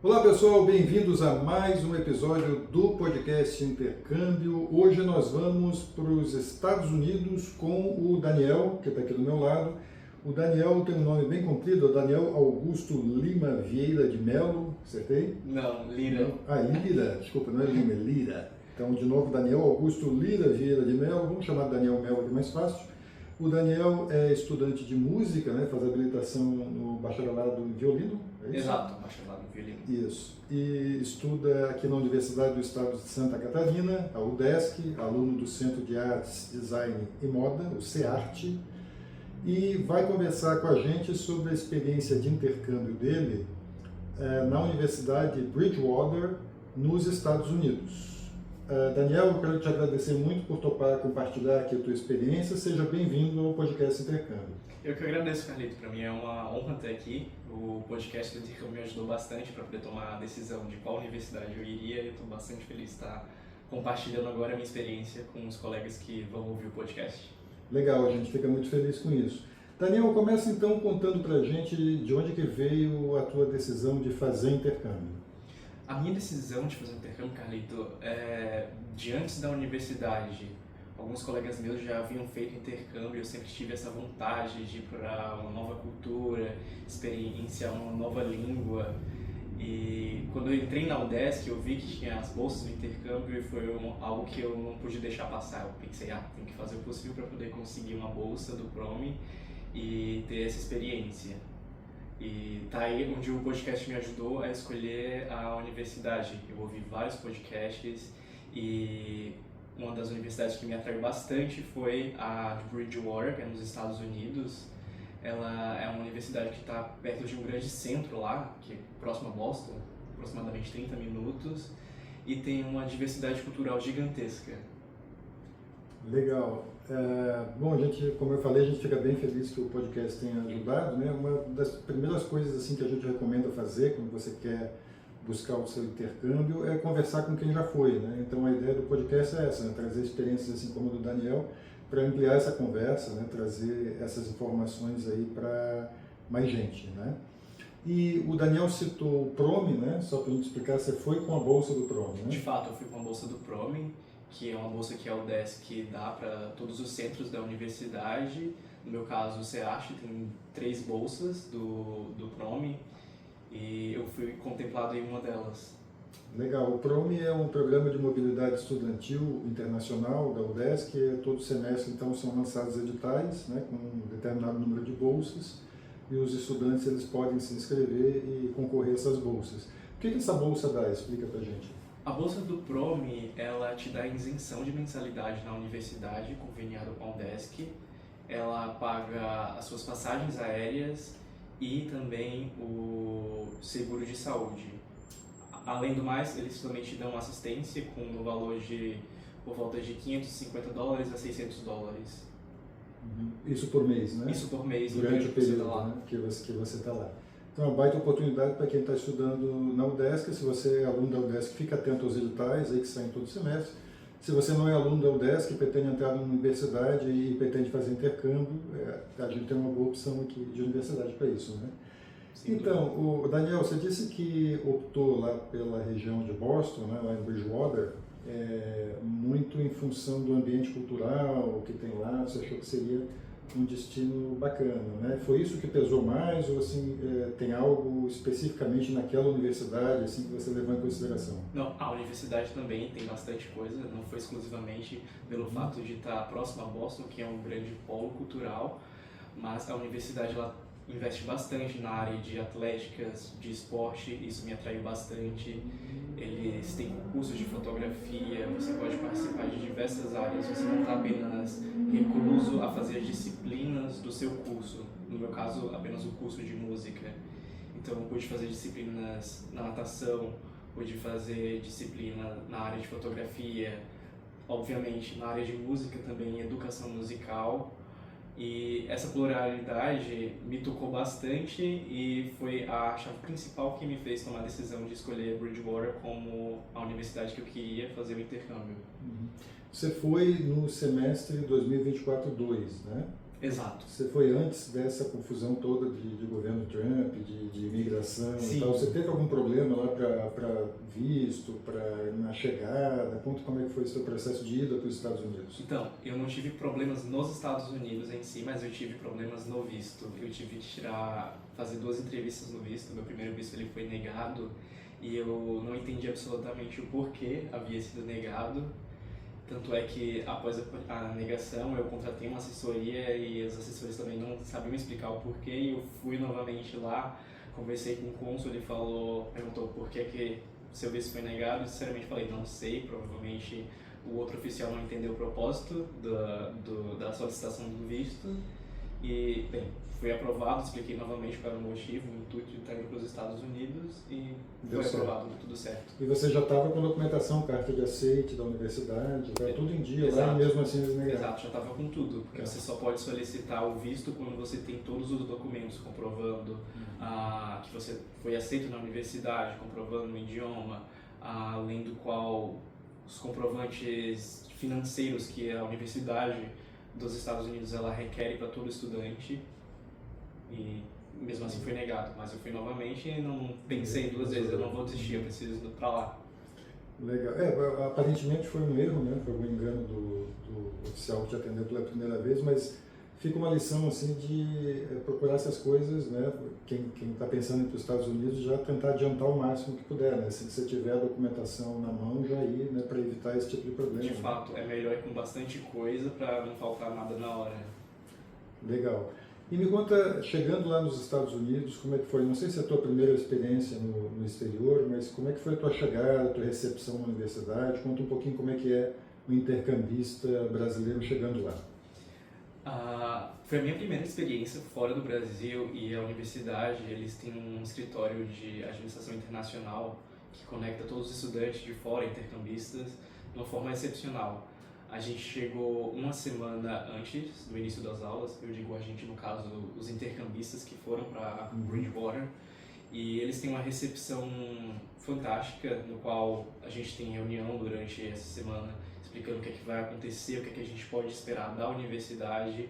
Olá pessoal, bem-vindos a mais um episódio do podcast Intercâmbio. Hoje nós vamos para os Estados Unidos com o Daniel, que está aqui do meu lado. O Daniel tem um nome bem comprido, é Daniel Augusto Lima Vieira de Melo, acertei? Não, Lira. Lira, desculpa, não é Lima, é Lira. Então, de novo, Daniel Augusto Lira Vieira de Melo, vamos chamar de Daniel Melo, que é mais fácil. O Daniel é estudante de música, né, faz habilitação no bacharelado em violino, é isso? Exato, bacharelado em violino. Isso. E estuda aqui na Universidade do Estado de Santa Catarina, a UDESC, aluno do Centro de Artes, Design e Moda, o CEARTE, e vai conversar com a gente sobre a experiência de intercâmbio dele na Universidade Bridgewater, nos Estados Unidos. Daniel, eu quero te agradecer muito por topar compartilhar aqui a tua experiência. Seja bem-vindo ao podcast Intercâmbio. Eu que agradeço, Carlito. Para mim é uma honra estar aqui. O podcast do Intercâmbio me ajudou bastante para poder tomar a decisão de qual universidade eu iria. E eu estou bastante feliz de estar compartilhando agora a minha experiência com os colegas que vão ouvir o podcast. Legal, a gente fica muito feliz com isso. Daniel, começa então contando para a gente de onde que veio a tua decisão de fazer intercâmbio. A minha decisão de fazer um intercâmbio, Carlito, de antes da universidade. Alguns colegas meus já haviam feito intercâmbio e eu sempre tive essa vontade de ir para uma nova cultura, experienciar uma nova língua. E quando eu entrei na UDESC, eu vi que tinha as bolsas do intercâmbio e foi algo que eu não pude deixar passar. Eu pensei, tem que fazer o possível para poder conseguir uma bolsa do PROME e ter essa experiência. E tá aí onde o podcast me ajudou a escolher a universidade. Eu ouvi vários podcasts e uma das universidades que me atraiu bastante foi a de Bridgewater, que é nos Estados Unidos. Ela é uma universidade que está perto de um grande centro lá, que é próximo a Boston, aproximadamente 30 minutos, e tem uma diversidade cultural gigantesca. Legal. Bom, como eu falei, a gente fica bem feliz que o podcast tenha ajudado, né? Uma das primeiras coisas assim que a gente recomenda fazer quando você quer buscar o seu intercâmbio é conversar com quem já foi, né? Então a ideia do podcast é essa, né? Trazer experiências assim como a do Daniel para ampliar essa conversa, né? Trazer essas informações aí para mais gente, né? E o Daniel citou o PROME, né? Só para a gente explicar, você foi com a bolsa do PROME, né? De fato, eu fui com a bolsa do PROME, que é uma bolsa que a UDESC dá para todos os centros da universidade. No meu caso, o CEARTE tem 3 bolsas do PROME e eu fui contemplado em uma delas. Legal. O PROME é um programa de mobilidade estudantil internacional da UDESC. Todo semestre, então, são lançados editais, né, com um determinado número de bolsas e os estudantes eles podem se inscrever e concorrer a essas bolsas. O que essa bolsa dá? Explica pra gente. A bolsa do PROME, ela te dá isenção de mensalidade na universidade, conveniado com a UDESC. Ela paga as suas passagens aéreas e também o seguro de saúde. Além do mais, eles também te dão assistência com um valor de por volta de $550 a $600. Isso por mês, né? Isso por mês, durante o período que você está lá. Então, é uma baita oportunidade para quem está estudando na UDESC. Se você é aluno da UDESC, fica atento aos editais aí que saem todo semestre. Se você não é aluno da UDESC, pretende entrar na universidade e pretende fazer intercâmbio, a gente tem uma boa opção aqui de universidade para isso, né? Sim, então, Daniel, você disse que optou lá pela região de Boston, né, lá em Bridgewater, muito em função do ambiente cultural que tem lá, você achou que seria um destino bacana, né? Foi isso que pesou mais ou assim, tem algo especificamente naquela universidade assim, que você levou em consideração? Não, a universidade também tem bastante coisa, não foi exclusivamente pelo fato de estar próximo a Boston, que é um grande polo cultural, mas a universidade ela investe bastante na área de atléticas, de esporte, isso me atraiu bastante. Eles têm cursos de fotografia, você pode participar de diversas áreas, você não está apenas recluso a fazer as disciplinas do seu curso, no meu caso apenas o curso de música. Então eu pude fazer disciplinas na natação, pude fazer disciplina na área de fotografia, obviamente na área de música também, educação musical. E essa pluralidade me tocou bastante e foi a chave principal que me fez tomar a decisão de escolher Bridgewater como a universidade que eu queria fazer o intercâmbio. Você foi no semestre 2024-2, né? Exato. Você foi antes dessa confusão toda de governo Trump, de imigração e tal. Você teve algum problema lá para visto, na chegada? Conta como é que foi o seu processo de ida para os Estados Unidos. Então, eu não tive problemas nos Estados Unidos em si, mas eu tive problemas no visto. Eu tive que fazer 2 entrevistas no visto. Meu primeiro visto ele foi negado e eu não entendi absolutamente o porquê havia sido negado. Tanto é que após a negação eu contratei uma assessoria e os assessores também não sabiam explicar o porquê e eu fui novamente lá, conversei com o cônsul, ele perguntou por que seu visto foi negado e sinceramente falei, não sei, provavelmente o outro oficial não entendeu o propósito da solicitação do visto e, bem, fui aprovado, expliquei novamente qual era o motivo, o intuito de estar indo para os Estados Unidos e foi aprovado, tudo certo. E você já estava com documentação, carta de aceite da universidade, tudo em dia lá e mesmo assim eles negaram? Exato, já estava com tudo, porque você só pode solicitar o visto quando você tem todos os documentos comprovando que você foi aceito na universidade, comprovando o idioma, além do qual os comprovantes financeiros que a Universidade dos Estados Unidos ela requer para todo estudante. E mesmo assim foi negado, mas eu fui novamente e não pensei 2 vezes, eu não vou desistir, eu preciso ir para lá. Legal. Aparentemente foi um erro, né? Foi um engano do oficial que te atendeu pela primeira vez, mas fica uma lição assim de procurar essas coisas, né? Quem está pensando em ir para os Estados Unidos já tentar adiantar o máximo que puder, né? Se você tiver a documentação na mão, já ir, né? Para evitar esse tipo de problema. De fato, é melhor ir com bastante coisa para não faltar nada na hora. Legal. E me conta, chegando lá nos Estados Unidos, como é que foi? Não sei se é a tua primeira experiência no exterior, mas como é que foi a tua chegada, a tua recepção na universidade? Conta um pouquinho como é que é o intercambista brasileiro chegando lá. Foi a minha primeira experiência fora do Brasil e a universidade, eles têm um escritório de administração internacional que conecta todos os estudantes de fora, intercambistas, de uma forma excepcional. A gente chegou uma semana antes do início das aulas, eu digo a gente, no caso, os intercambistas que foram para Bridgewater, e eles têm uma recepção fantástica, no qual a gente tem reunião durante essa semana, explicando o que é que vai acontecer, o que é que a gente pode esperar da universidade,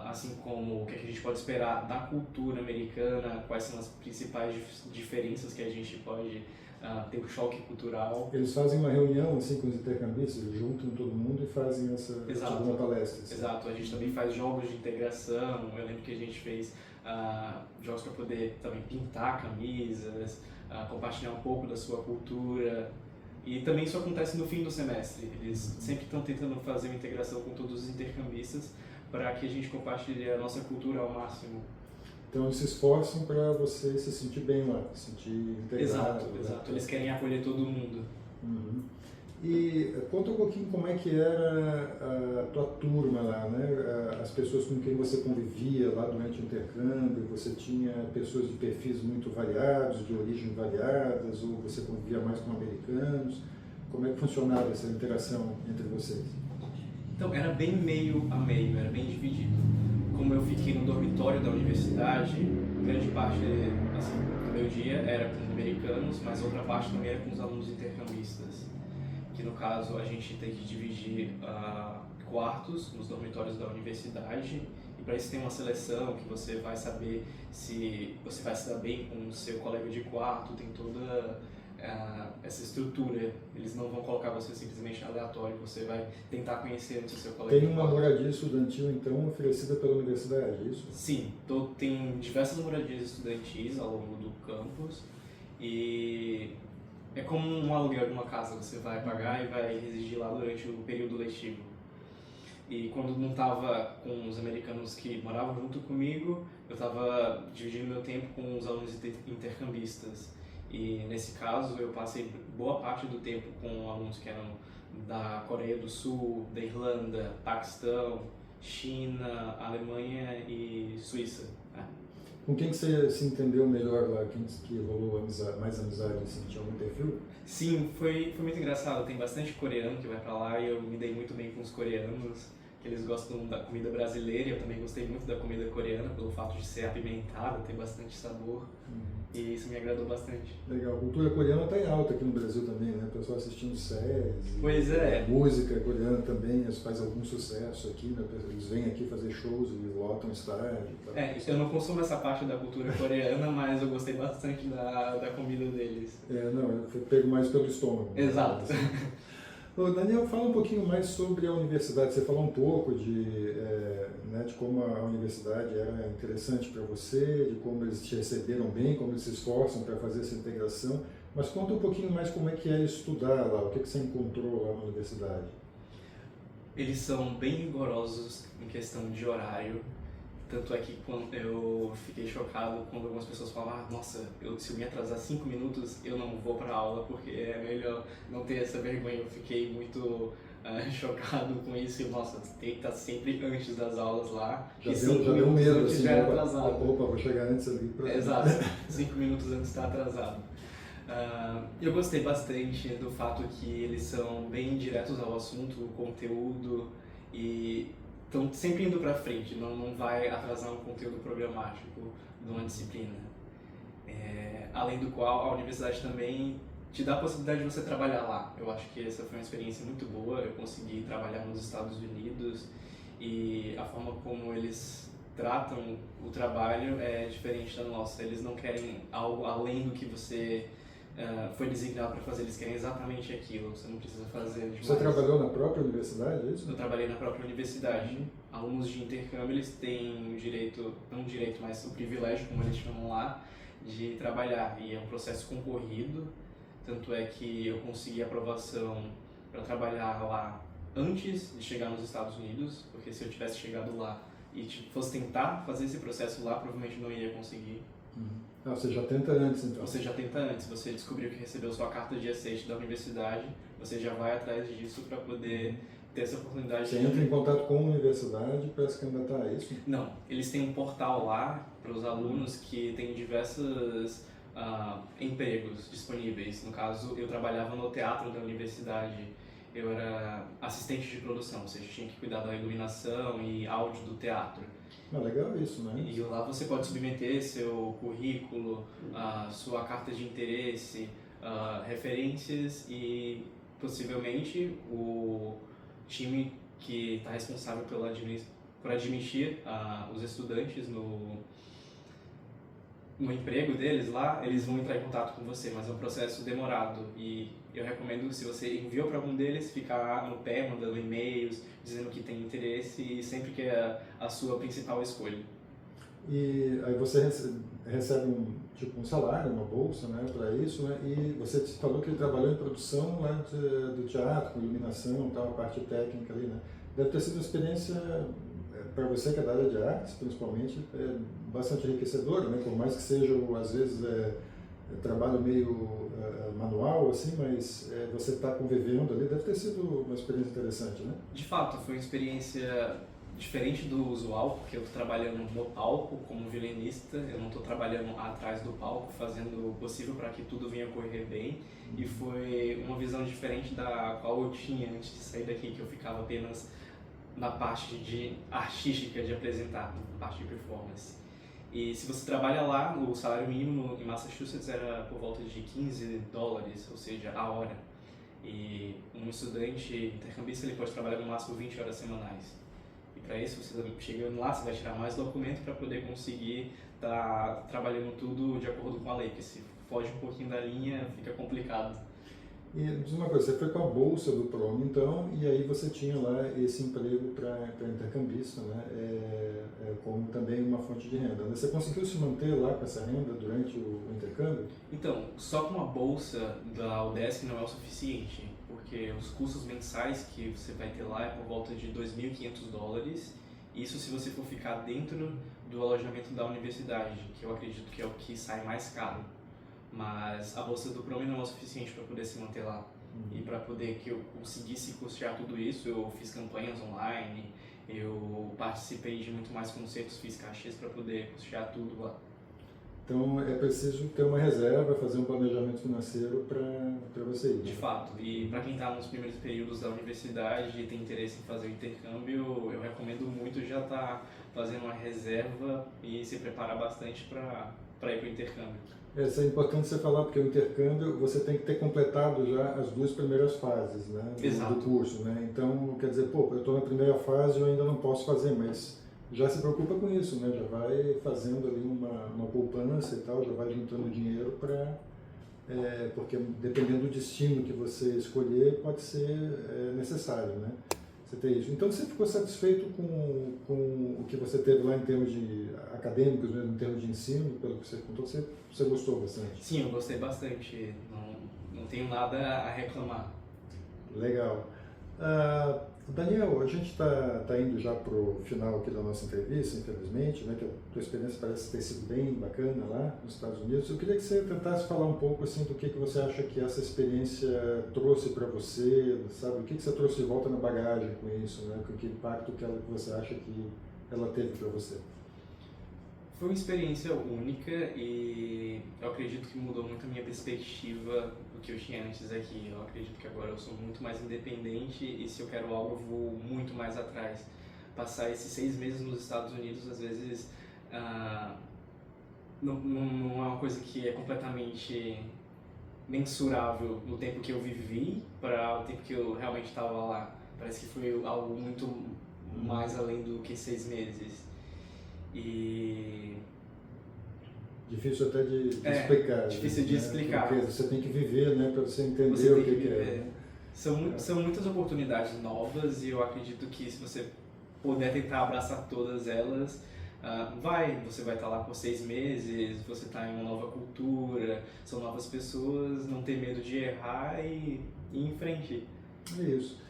assim como o que é que a gente pode esperar da cultura americana, quais são as principais diferenças que a gente pode ter um choque cultural. Eles fazem uma reunião assim com os intercambistas, juntam todo mundo e fazem essa tipo uma palestra. Assim. Exato, a gente também faz jogos de integração, eu lembro que a gente fez jogos para poder também pintar camisas, compartilhar um pouco da sua cultura. E também isso acontece no fim do semestre, eles sempre estão tentando fazer uma integração com todos os intercambistas para que a gente compartilhe a nossa cultura ao máximo. Então eles se esforçam para você se sentir bem lá, se sentir integrado. Exato. Eles querem acolher todo mundo. E conta um pouquinho como é que era a tua turma lá, né? As pessoas com quem você convivia lá durante o intercâmbio, você tinha pessoas de perfis muito variados, de origem variadas, ou você convivia mais com americanos? Como é que funcionava essa interação entre vocês? Então, era bem meio a meio, era bem dividido. Como eu fiquei no dormitório da universidade, grande parte do meu dia era com americanos, mas outra parte também era com os alunos intercambistas. Que no caso a gente tem que dividir quartos nos dormitórios da universidade, e para isso tem uma seleção que você vai saber se você vai se dar bem com o seu colega de quarto, tem toda essa estrutura. Eles não vão colocar você simplesmente aleatório, você vai tentar conhecer antes o seu colega de quarto. Tem uma moradia estudantil então oferecida pela universidade, é isso? Sim, tem diversas moradias estudantis ao longo do campus e é como um aluguel de uma casa, você vai pagar e vai residir lá durante o período letivo. E quando não estava com os americanos que moravam junto comigo, eu estava dividindo meu tempo com os alunos intercambistas. E nesse caso eu passei boa parte do tempo com alunos que eram da Coreia do Sul, da Irlanda, Paquistão, China, Alemanha e Suíça. Com quem que você se entendeu melhor lá? Quem que rolou mais amizade? Assim, tinha algum perfil? Sim, foi muito engraçado. Tem bastante coreano que vai pra lá e eu me dei muito bem com os coreanos, que eles gostam da comida brasileira. Eu também gostei muito da comida coreana pelo fato de ser apimentada, ter bastante sabor. E isso me agradou bastante. Legal. A cultura coreana está em alta aqui no Brasil também, né? O pessoal assistindo séries. Pois é. A música coreana também faz algum sucesso aqui, né? Eles vêm aqui fazer shows e lotam estádio. Eu não consumo essa parte da cultura coreana, mas eu gostei bastante da comida deles. Não, eu pego mais pelo estômago. Exato. Né? Ô, Daniel, fala um pouquinho mais sobre a universidade. Você falou um pouco de como a universidade era interessante para você, de como eles te receberam bem, como eles se esforçam para fazer essa integração. Mas conta um pouquinho mais como é que é estudar lá, o que você encontrou lá na universidade. Eles são bem rigorosos em questão de horário. Tanto é que quando eu fiquei chocado quando algumas pessoas falavam, nossa, se eu me atrasar 5 minutos, eu não vou para aula porque é melhor não ter essa vergonha. Eu fiquei muito chocado com isso e, nossa, tem que estar sempre antes das aulas lá. Já deu um medo, assim, já é atrasado. Opa, vou chegar antes ali para... Exato, 5 minutos antes está atrasado. Eu gostei bastante do fato que eles são bem diretos ao assunto, o conteúdo, e estão sempre indo para frente, não vai atrasar um conteúdo programático de uma disciplina. Além do qual, a universidade também te dá a possibilidade de você trabalhar lá. Eu acho que essa foi uma experiência muito boa, eu consegui trabalhar nos Estados Unidos e a forma como eles tratam o trabalho é diferente da nossa. Eles não querem algo além do que você foi designado para fazer, eles querem exatamente aquilo, você não precisa fazer demais. Você trabalhou na própria universidade, é isso? Eu trabalhei na própria universidade. Alunos de intercâmbio, eles têm o direito, não o direito, mas o privilégio, como eles chamam lá, de trabalhar. E é um processo concorrido, tanto é que eu consegui aprovação para trabalhar lá antes de chegar nos Estados Unidos, porque se eu tivesse chegado lá e fosse tentar fazer esse processo lá, provavelmente não iria conseguir. Você já tenta antes, então? Você já tenta antes, você descobriu que recebeu sua carta de aceite da universidade, você já vai atrás disso para poder ter essa oportunidade. Você entra em contato com a universidade para se candidatar a isso? Não, eles têm um portal lá para os alunos que tem diversos empregos disponíveis. No caso, eu trabalhava no teatro da universidade, eu era assistente de produção, ou seja, tinha que cuidar da iluminação e áudio do teatro. Legal isso, né? E lá você pode submeter seu currículo, sua carta de interesse, referências e possivelmente o time que está responsável por admitir os estudantes no emprego deles lá, eles vão entrar em contato com você, mas é um processo demorado e eu recomendo que se você enviou para algum deles, ficar no pé, mandando e-mails, dizendo que tem interesse e sempre que é a sua principal escolha. E aí você recebe um salário, uma bolsa, né, para isso, né? E você falou que ele trabalhou em produção lá do teatro, com iluminação, tal, a parte técnica ali, né? Deve ter sido uma experiência, para você que é da área de artes, principalmente, bastante enriquecedora, né? Por mais que seja, às vezes, trabalho meio manual, assim, mas você está convivendo ali, deve ter sido uma experiência interessante, né? De fato, foi uma experiência diferente do usual, porque eu estou trabalhando no palco como violinista, eu não estou trabalhando atrás do palco, fazendo o possível para que tudo venha correr bem, e foi uma visão diferente da qual eu tinha antes de sair daqui, que eu ficava apenas na parte de artística de apresentar, na parte de performance. E se você trabalha lá, o salário mínimo em Massachusetts era por volta de $15, ou seja, a hora. E um estudante intercambista ele pode trabalhar no máximo 20 horas semanais. E para isso, você chegando lá, você vai tirar mais documento para poder conseguir estar trabalhando tudo de acordo com a lei, porque se foge um pouquinho da linha, fica complicado. E diz uma coisa, você foi com a bolsa do PROME, então, e aí você tinha lá esse emprego para intercambista, né, como também uma fonte de renda. Você conseguiu se manter lá com essa renda durante o intercâmbio? Então, só com a bolsa da UDESC não é o suficiente, porque os custos mensais que você vai ter lá é por volta de $2.500, isso se você for ficar dentro do alojamento da universidade, que eu acredito que é o que sai mais caro. Mas a bolsa do PROME não é o suficiente para poder se manter lá. E para poder que eu conseguisse custear tudo isso, eu fiz campanhas online, eu participei de muito mais concertos, fiz cachês para poder custear tudo lá. Então é preciso ter uma reserva, fazer um planejamento financeiro para você ir. De fato, e para quem está nos primeiros períodos da universidade e tem interesse em fazer o intercâmbio, eu recomendo muito já estar fazendo uma reserva e se preparar bastante para ir para o intercâmbio. Isso é importante você falar, porque o intercâmbio você tem que ter completado já as 2 primeiras fases, né, do curso, né? Então, quer dizer, pô, eu estou na primeira fase e eu ainda não posso fazer, mas já se preocupa com isso, né? Já vai fazendo ali uma poupança e tal, já vai juntando dinheiro para... porque dependendo do destino que você escolher, pode ser necessário, né? Você ter isso. Então, você ficou satisfeito com o que você teve lá em termos de acadêmicos, mesmo em termos de ensino, pelo que você contou, você gostou bastante? Sim, eu gostei bastante. Não tenho nada a reclamar. Legal. Daniel, a gente está indo já para o final aqui da nossa entrevista, infelizmente, né, que a tua experiência parece ter sido bem bacana lá nos Estados Unidos. Eu queria que você tentasse falar um pouco assim, do que você acha que essa experiência trouxe para você, sabe? O que você trouxe de volta na bagagem com isso, né? Com que impacto que você acha que ela teve para você? Foi uma experiência única e eu acredito que mudou muito a minha perspectiva do que eu tinha antes aqui. Eu acredito que agora eu sou muito mais independente e se eu quero algo eu vou muito mais atrás. Passar esses 6 meses nos Estados Unidos, às vezes, não é uma coisa que é completamente mensurável no tempo que eu vivi para o tempo que eu realmente estava lá. Parece que foi algo muito mais além do que 6 meses. E... Difícil até de explicar. Difícil de explicar. Porque você tem que viver, né, para você entender o que é. São muitas oportunidades novas e eu acredito que se você puder tentar abraçar todas elas, você vai estar lá por 6 meses, você está em uma nova cultura, são novas pessoas, não ter medo de errar e ir em frente. É isso.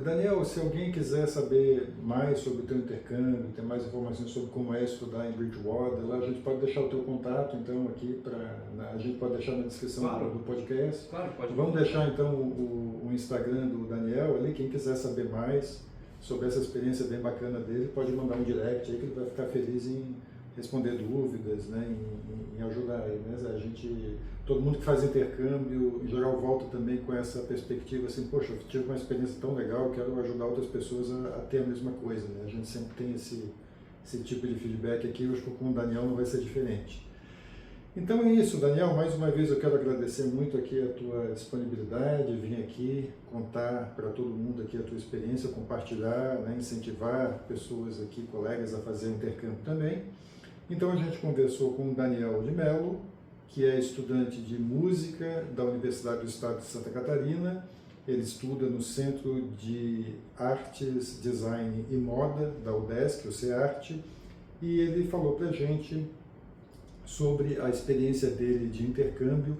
Daniel, se alguém quiser saber mais sobre o teu intercâmbio, ter mais informações sobre como é estudar em Bridgewater, lá a gente pode deixar o teu contato, então, aqui, a gente pode deixar na descrição do podcast. Claro, pode. Vamos deixar, então, o Instagram do Daniel ali, quem quiser saber mais sobre essa experiência bem bacana dele, pode mandar um direct aí que ele vai ficar feliz em responder dúvidas, né, em ajudar aí, né? Todo mundo que faz intercâmbio, em geral, volta também com essa perspectiva assim, poxa, eu tive uma experiência tão legal, quero ajudar outras pessoas a ter a mesma coisa, né? A gente sempre tem esse tipo de feedback aqui, eu acho que com o Daniel não vai ser diferente. Então é isso, Daniel, mais uma vez eu quero agradecer muito aqui a tua disponibilidade, vir aqui contar para todo mundo aqui a tua experiência, compartilhar, né, incentivar pessoas aqui, colegas a fazer intercâmbio também. Então a gente conversou com o Daniel de Mello, que é estudante de música da Universidade do Estado de Santa Catarina. Ele estuda no Centro de Artes, Design e Moda da UDESC, o CEARTE, e ele falou para a gente sobre a experiência dele de intercâmbio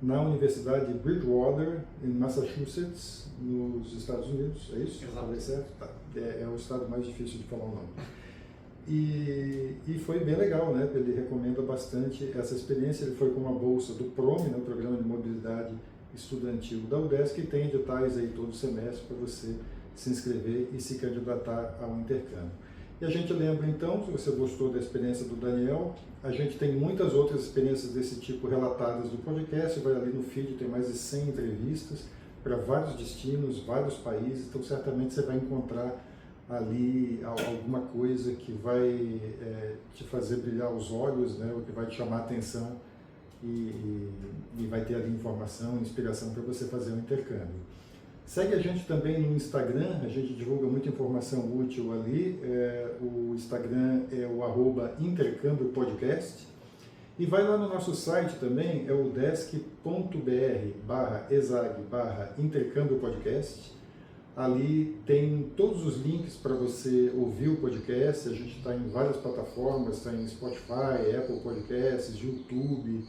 na Universidade de Bridgewater, em Massachusetts, nos Estados Unidos. É isso? Exato. Falei certo? Tá. É o estado mais difícil de falar o nome. E foi bem legal, né? Ele recomenda bastante essa experiência. Ele foi com uma bolsa do PROME, né, o Programa de Mobilidade Estudantil da UDESC, que tem editais aí todo semestre para você se inscrever e se candidatar ao intercâmbio. E a gente lembra então, se você gostou da experiência do Daniel, a gente tem muitas outras experiências desse tipo relatadas no podcast, vai ali no feed, tem mais de 100 entrevistas para vários destinos, vários países, então certamente você vai encontrar ali alguma coisa que vai te fazer brilhar os olhos, né, ou que vai te chamar a atenção e vai ter ali informação, inspiração para você fazer um intercâmbio. Segue a gente também no Instagram, a gente divulga muita informação útil ali, o Instagram é o @intercâmbiopodcast, e vai lá no nosso site também, é o udesc.br/exag/intercâmbiopodcast. Ali tem todos os links para você ouvir o podcast. A gente está em várias plataformas, está em Spotify, Apple Podcasts, YouTube,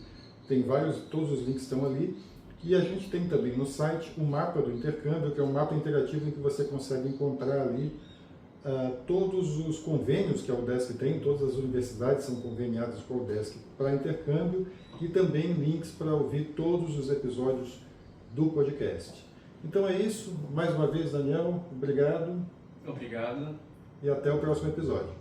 tem todos os links estão ali. E a gente tem também no site o mapa do intercâmbio, que é um mapa interativo em que você consegue encontrar ali todos os convênios que a UDESC tem, todas as universidades são conveniadas com a UDESC para intercâmbio, e também links para ouvir todos os episódios do podcast. Então é isso, mais uma vez, Daniel, obrigado. Obrigado. E até o próximo episódio.